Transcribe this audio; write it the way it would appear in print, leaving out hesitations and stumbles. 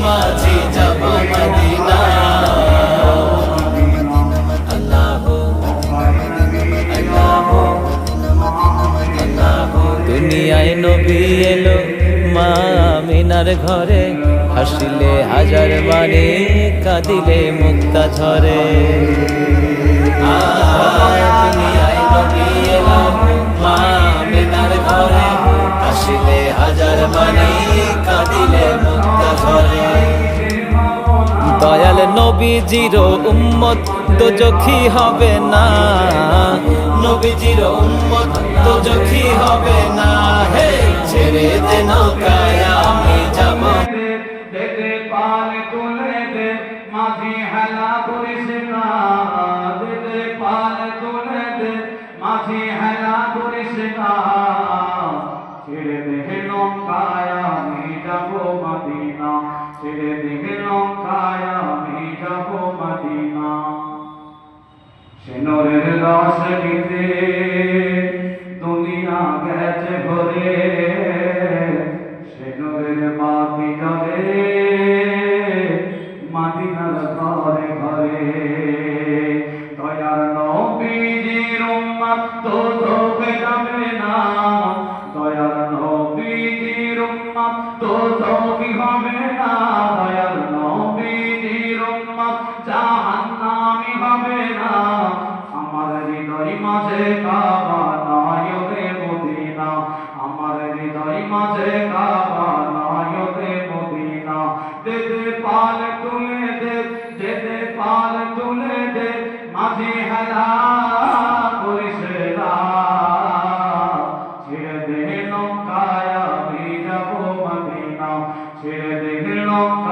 মাঝি যাব মদিনা। দুনিয়ায় নবী এলো মা আমিনার ঘরে, হাসিলে হাজার বাণী কাঁদিলে মুক্তা ঝরে। দুনিয়ায় নবী এলো মা আমিনার ঘরে, হাসিলে হাজার বাণী কাঁদিলে মুক্তা ঝরে। দয়াল নবীজির উম্মত দোজখী হবে না, নবীজির উম্মত দোজখী হবে না। হে ছেড়ে দে নৌকায় আমি যাব। দে পাল তুলে দে মাঝি হেলা করিস না, দে পাল তুলে দে মাঝি হেলা করিস না। ছেড়ে দে নৌকায় আমি যাব মদিনা, ছেড়ে দে নৌকায় আমি যাব মদিনা। সিঁদুরের রস দিতে দুনিয়া গেছে ভরে, সিঁদুরের বাতি জ্বলে মদিনার ঘরে ঘরে। দয়ার নবীজির উম্মত দোজখে যাবে না, দয়ার নবীজির উম্মত দোজখী হবে না। দয়ার নবীজির উম্মত জাহান্নামী হবে না। আমার হৃদয় মাঝে কাবা নায়তে মদিনা, আমার হৃদয় মাঝে কাবা নায়তে মদিনা। দে পাল তুলে দে, দে পাল তুলে দে মাঝি হেলা করিস না। ছেড়ে দে নৌকায় আমি যাব মদিনা, ছেড়ে দে নৌকায়